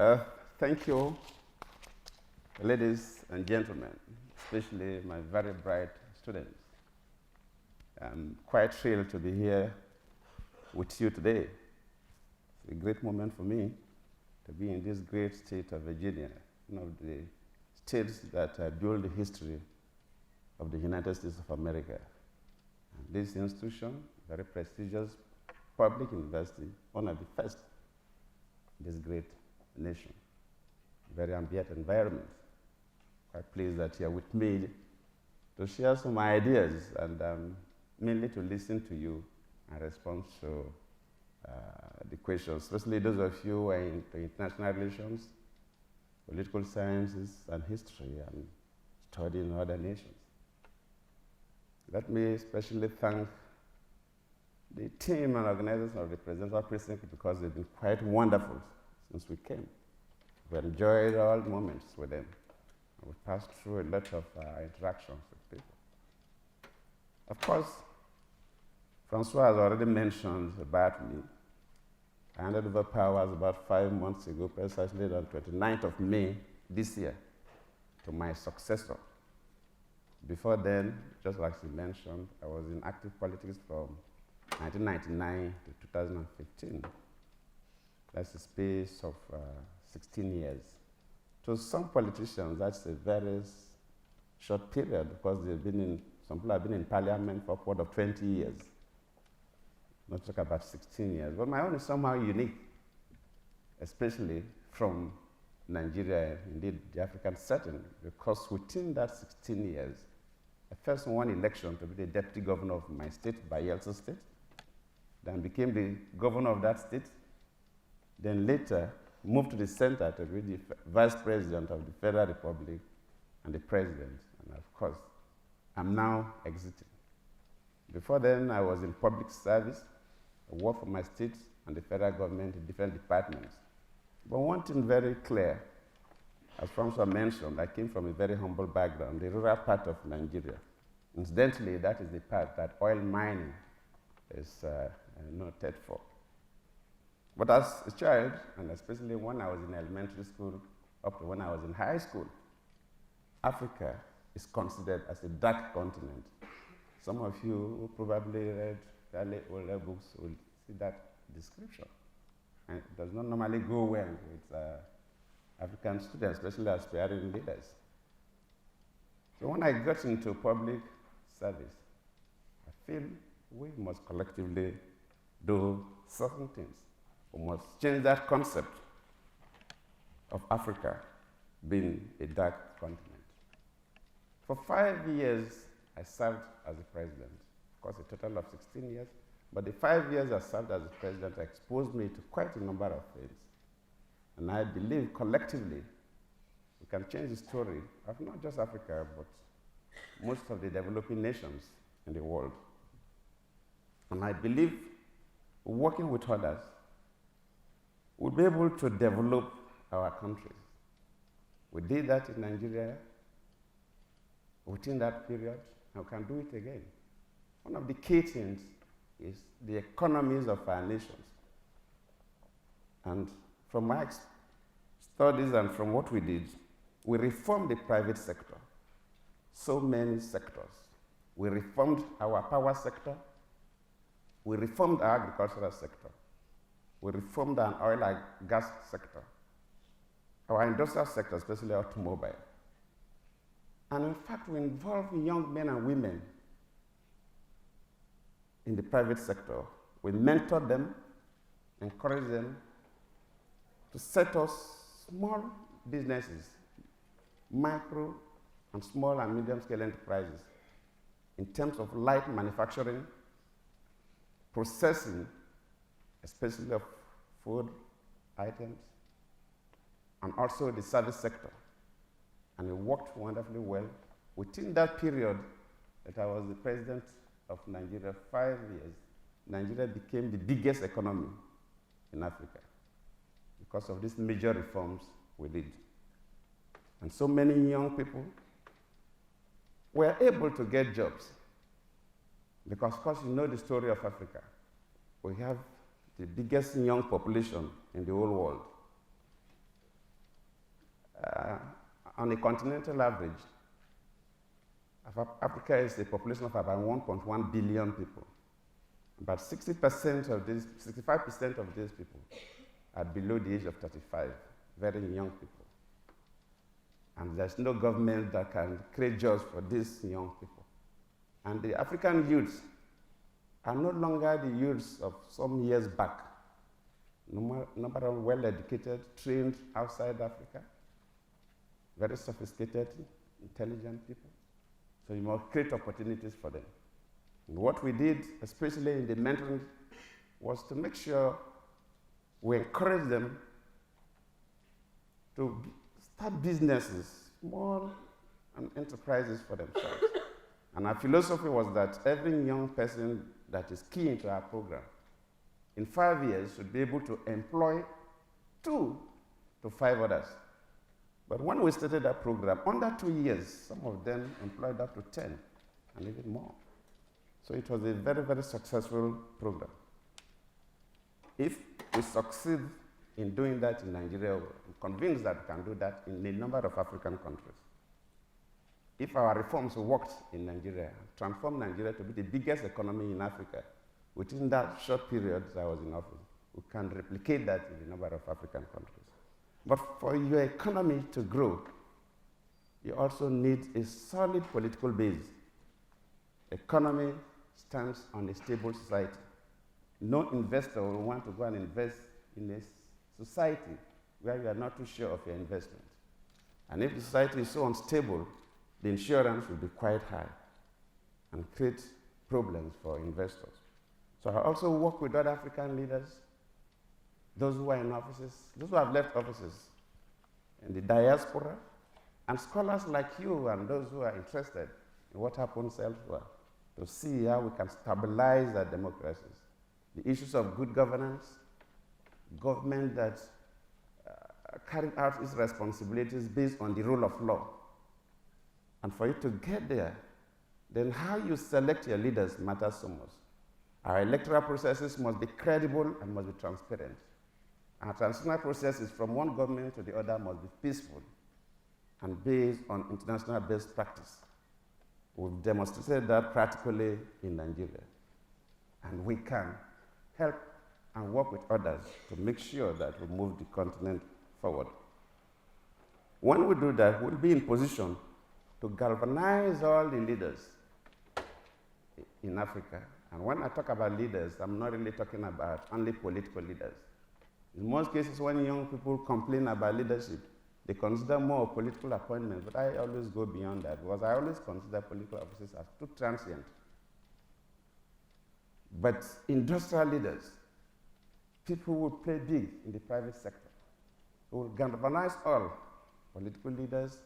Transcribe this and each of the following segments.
Uh, Thank you, ladies and gentlemen, especially my very bright students. I'm quite thrilled to be here with you today. It's a great moment for me to be in this great state of Virginia, one of the states that built the history of the United States of America. And this institution, very prestigious public university, one of the first in this great nation. Very ambient environment. Quite pleased that you're with me to share some ideas and mainly to listen to you and respond to the questions, especially those of you who are into international relations, political sciences, and history, and studying other nations. Let me especially thank the team and organizers of the Presidential Precinct because they've been quite wonderful since we came. We've enjoyed all moments with them. And we passed through a lot of interactions with people. Of course, Francois has already mentioned about me. I handed over powers about 5 months ago, precisely on 29th of May this year, to my successor. Before then, just like she mentioned, I was in active politics from 1999 to 2015. That's a space of 16 years. To some politicians, that's a very short period because some people have been in parliament for upward of 20 years. Not talk about 16 years. But my own is somehow unique, especially from Nigeria, indeed the African setting, because within that 16 years, I first won election to be the deputy governor of my state, Bayelsa State, then became the governor of that state, then later moved to the center to be the vice president of the Federal Republic and the president. And of course, I'm now exiting. Before then, I was in public service. I worked for my state and the federal government in different departments. But one thing very clear, as Francois mentioned, I came from a very humble background, the rural part of Nigeria. Incidentally, that is the part that oil mining is noted for. But as a child, and especially when I was in elementary school, up to when I was in high school, Africa is considered as a dark continent. Some of you who probably read fairly older books will see that description. And it does not normally go well with African students, especially aspiring leaders. So when I got into public service, I feel we must collectively do certain things. We must change that concept of Africa being a dark continent. For 5 years, I served as a president. Of course, a total of 16 years. But the 5 years I served as a president exposed me to quite a number of things. And I believe collectively, we can change the story of not just Africa, but most of the developing nations in the world. And I believe working with others, we'll be able to develop our countries. We did that in Nigeria within that period, and we can do it again. One of the key things is the economies of our nations. And from my studies and from what we did, we reformed the private sector. So many sectors. We reformed our power sector. We reformed our agricultural sector. We reformed our oil and gas sector. Our industrial sector, especially automobile. And in fact, we involve young men and women in the private sector. We mentor them, encourage them to set up small businesses, micro and small and medium-scale enterprises in terms of light manufacturing, processing, especially of food items, and also the service sector. And it worked wonderfully well. Within that period that I was the president of Nigeria, 5 years, Nigeria became the biggest economy in Africa because of these major reforms we did. And so many young people were able to get jobs because, of course, you know the story of Africa. We have the biggest young population in the whole world. On a continental average, Africa is a population of about 1.1 billion people. About 60% of these, 65% of these people are below the age of 35, very young people. And there's no government that can create jobs for these young people. And the African youths are no longer the youths of some years back. Number of well-educated, trained outside Africa, very sophisticated, intelligent people. So you must create opportunities for them. And what we did, especially in the mentoring, was to make sure we encourage them to start businesses, small enterprises for themselves. And our philosophy was that every young person that is key into our program, in 5 years, should be able to employ 2 to 5 others. But when we started that program, under 2 years, some of them employed up to 10 and even more. So it was a very, very successful program. If we succeed in doing that in Nigeria, I'm convinced that we can do that in a number of African countries. If our reforms worked in Nigeria, transformed Nigeria to be the biggest economy in Africa, within that short period that I was in office, we can replicate that in a number of African countries. But for your economy to grow, you also need a solid political base. Economy stands on a stable society. No investor will want to go and invest in a society where you are not too sure of your investment. And if the society is so unstable, the insurance will be quite high and create problems for investors. So I also work with other African leaders, those who are in offices, those who have left offices, in the diaspora, and scholars like you and those who are interested in what happens elsewhere, to see how we can stabilize our democracies. The issues of good governance, government that carried out its responsibilities based on the rule of law. And for you to get there, then how you select your leaders matters so much. Our electoral processes must be credible and must be transparent. Our transitional processes from one government to the other must be peaceful and based on international best practice. We've demonstrated that practically in Nigeria. And we can help and work with others to make sure that we move the continent forward. When we do that, we'll be in position to galvanize all the leaders in Africa. And when I talk about leaders, I'm not really talking about only political leaders. In most cases, when young people complain about leadership, they consider more political appointments, but I always go beyond that because I always consider political offices as too transient. But industrial leaders, people who play big in the private sector, who will galvanize all political leaders,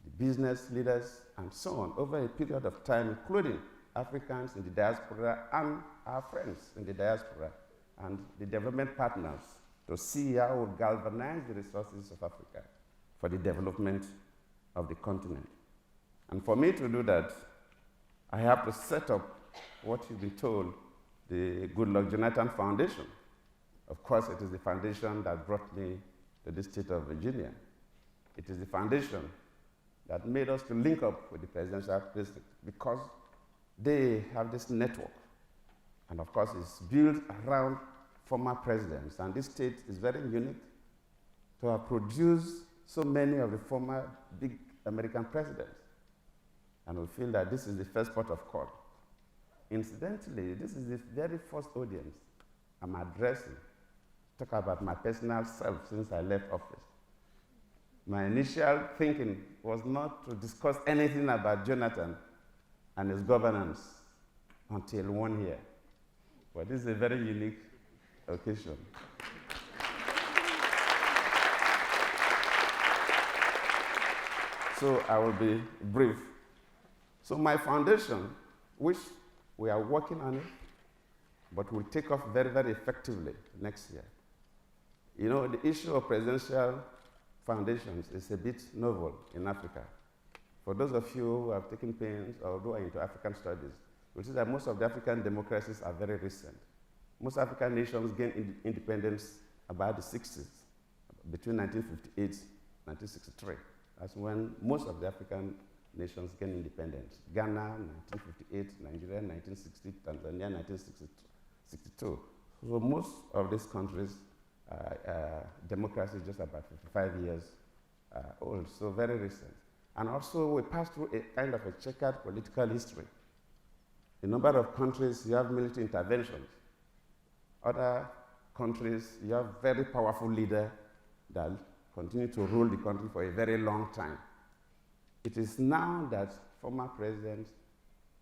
the business leaders, and so on over a period of time, including Africans in the diaspora and our friends in the diaspora and the development partners, to see how we galvanize the resources of Africa for the development of the continent. And for me to do that, I have to set up what you've been told, the Goodluck Jonathan Foundation. Of course, it is the foundation that brought me to the state of Virginia. It is the foundation that made us to link up with the Presidential Precinct because they have this network. And of course, it's built around former presidents. And this state is very unique to have produced so many of the former big American presidents. And we feel that this is the first port of call. Incidentally, this is the very first audience I'm addressing. Talk about my personal self since I left office. My initial thinking was not to discuss anything about Jonathan and his governance until 1 year. But this is a very unique occasion. So I will be brief. So my foundation, which we are working on it, but will take off very, very effectively next year. You know, the issue of presidential foundations is a bit novel in Africa. For those of you who have taken pains or who are into African studies, you'll see that most of the African democracies are very recent. Most African nations gained independence about the 60s, between 1958 1963. That's when most of the African nations gained independence. Ghana, 1958, Nigeria, 1960, Tanzania, 1962. So most of these countries, democracy is just about 55 years old, so very recent. And also we passed through a kind of a checkered political history. In a number of countries, you have military interventions. Other countries, you have very powerful leaders that continue to rule the country for a very long time. It is now that former presidents,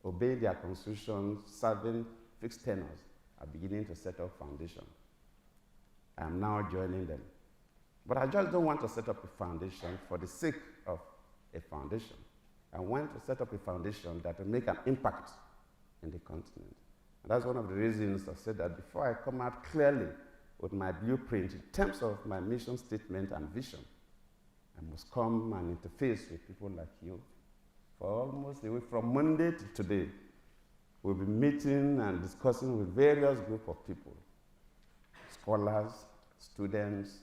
obeying their constitutions, serving fixed tenures, are beginning to set up foundation. I am now joining them. But I just don't want to set up a foundation for the sake of a foundation. I want to set up a foundation that will make an impact in the continent. And that's one of the reasons I said that before I come out clearly with my blueprint in terms of my mission statement and vision, I must come and interface with people like you. For almost a week, from Monday to today, we'll be meeting and discussing with various groups of people, scholars, students,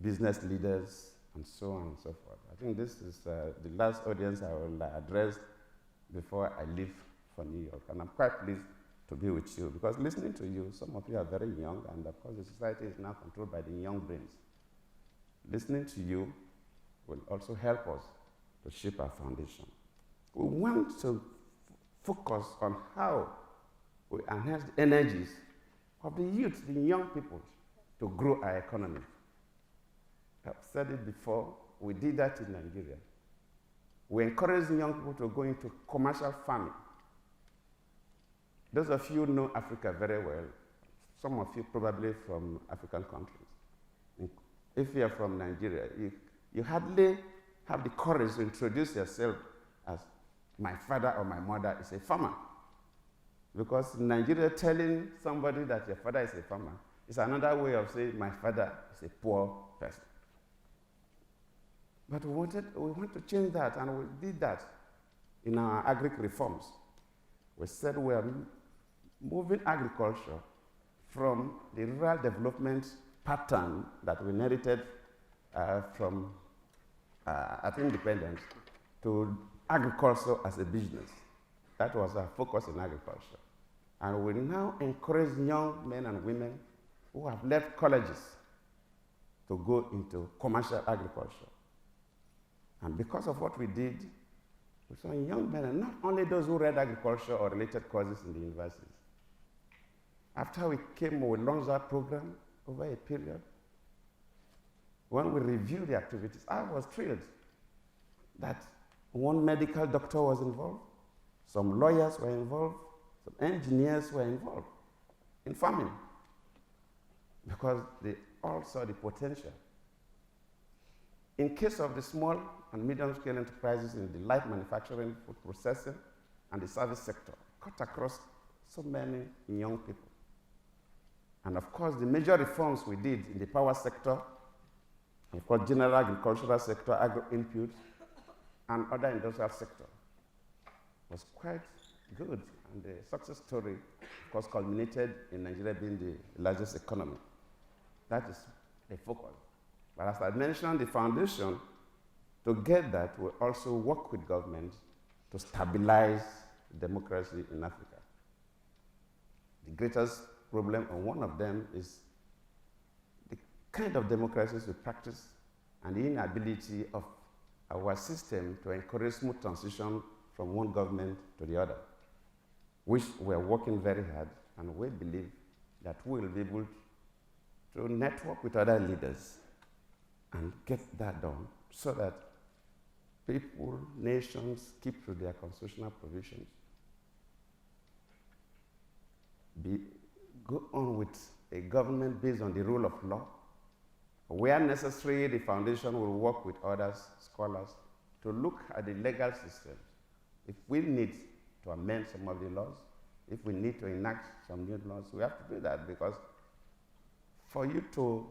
business leaders, and so on and so forth. I think this is the last audience I will address before I leave for New York. And I'm quite pleased to be with you, because listening to you, some of you are very young, and of course the society is now controlled by the young brains. Listening to you will also help us to shape our foundation. We want to focus on how we enhance the energies of the youth, the young people, to grow our economy. I've said it before, we did that in Nigeria. We encourage young people to go into commercial farming. Those of you know Africa very well. Some of you probably from African countries. If you are from Nigeria, you hardly have the courage to introduce yourself as my father or my mother is a farmer. Because in Nigeria, telling somebody that your father is a farmer is another way of saying my father is a poor person. But we want to change that, and we did that in our agri reforms. We said we are moving agriculture from the rural development pattern that we inherited from at independence to agriculture as a business. That was our focus in agriculture. And we now encourage young men and women who have left colleges to go into commercial agriculture. And because of what we did, we saw young men, and not only those who read agriculture or related courses in the universities. After we came, we launched our program over a period. When we reviewed the activities, I was thrilled that one medical doctor was involved, some lawyers were involved, some engineers were involved in farming, because they all saw the potential. In case of the small and medium-scale enterprises in the light manufacturing, food processing, and the service sector, cut across so many young people. And of course, the major reforms we did in the power sector, of course, general agricultural sector, agro-inputs, and other industrial sector was quite good. And the success story, of course, culminated in Nigeria being the largest economy. That is a focus. But as I mentioned, the foundation, to get that, we also work with government to stabilize democracy in Africa. The greatest problem, or one of them, is the kind of democracies we practice and the inability of our system to encourage smooth transition from one government to the other, which we're working very hard, and we believe that we will be able to network with other leaders and get that done so that people, nations keep to their constitutional provisions. Go on with a government based on the rule of law. Where necessary, the foundation will work with others, scholars, to look at the legal system. If we need to amend some of the laws, if we need to enact some new laws, we have to do that, because for you to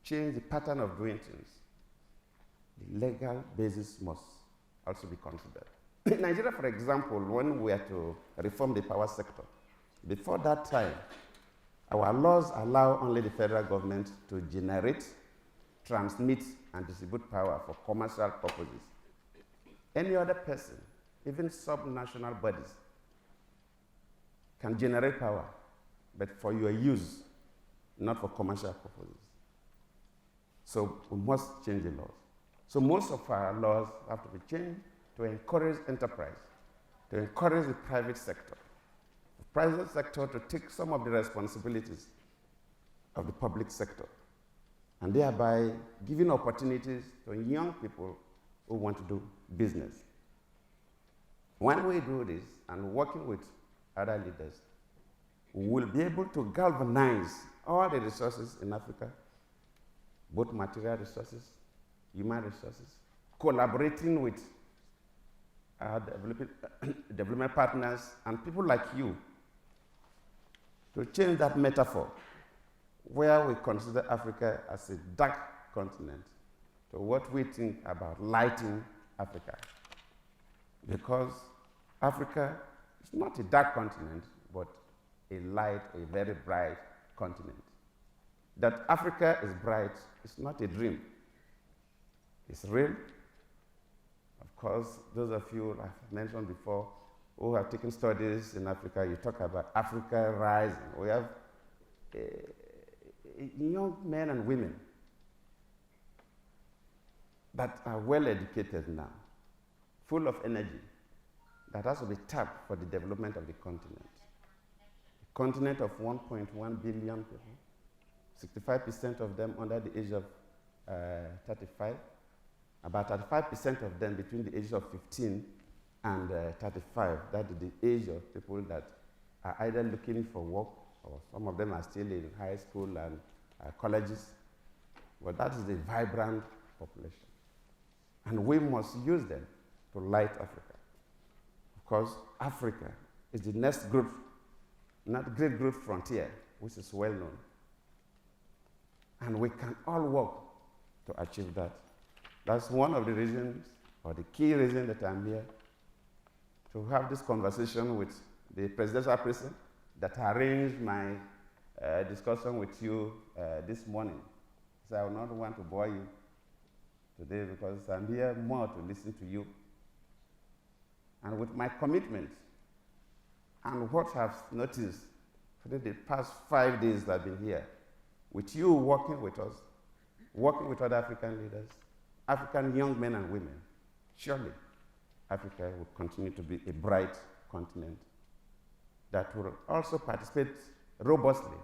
change the pattern of doing things, the legal basis must also be considered. In Nigeria, for example, when we were to reform the power sector, before that time, our laws allow only the federal government to generate, transmit, and distribute power for commercial purposes. Any other person, even subnational bodies, can generate power, but for your use, not for commercial purposes. So we must change the laws. So most of our laws have to be changed to encourage enterprise, to encourage the private sector. The private sector to take some of the responsibilities of the public sector, and thereby giving opportunities to young people who want to do business. When we do this and working with other leaders, we will be able to galvanize all the resources in Africa, both material resources, human resources, collaborating with our development partners and people like you to change that metaphor where we consider Africa as a dark continent to what we think about lighting Africa. Because Africa is not a dark continent, but a light, a very bright continent. That Africa is bright is not a dream. It's real. Of course, those of you I've mentioned before who have taken studies in Africa, you talk about Africa rising. We have young men and women that are well educated now, full of energy, that has to be tapped for the development of the continent. A continent of 1.1 billion people, 65% of them under the age of 35, about 35% of them between the ages of 15 and 35. That is the age of people that are either looking for work, or some of them are still in high school and colleges. But that is a vibrant population. And we must use them to light Africa. Of course, Africa is the next great growth frontier, which is well known. And we can all work to achieve that. That's one of the reasons, or the key reason that I'm here, to have this conversation with the Presidential Precinct that arranged my discussion with you this morning. So I will not want to bore you today because I'm here more to listen to you. And with my commitment and what I've noticed for the past 5 days that I've been here, with you working with us, working with other African leaders, African young men and women, surely Africa will continue to be a bright continent that will also participate robustly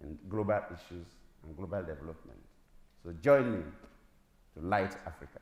in global issues and global development. So join me to light Africa.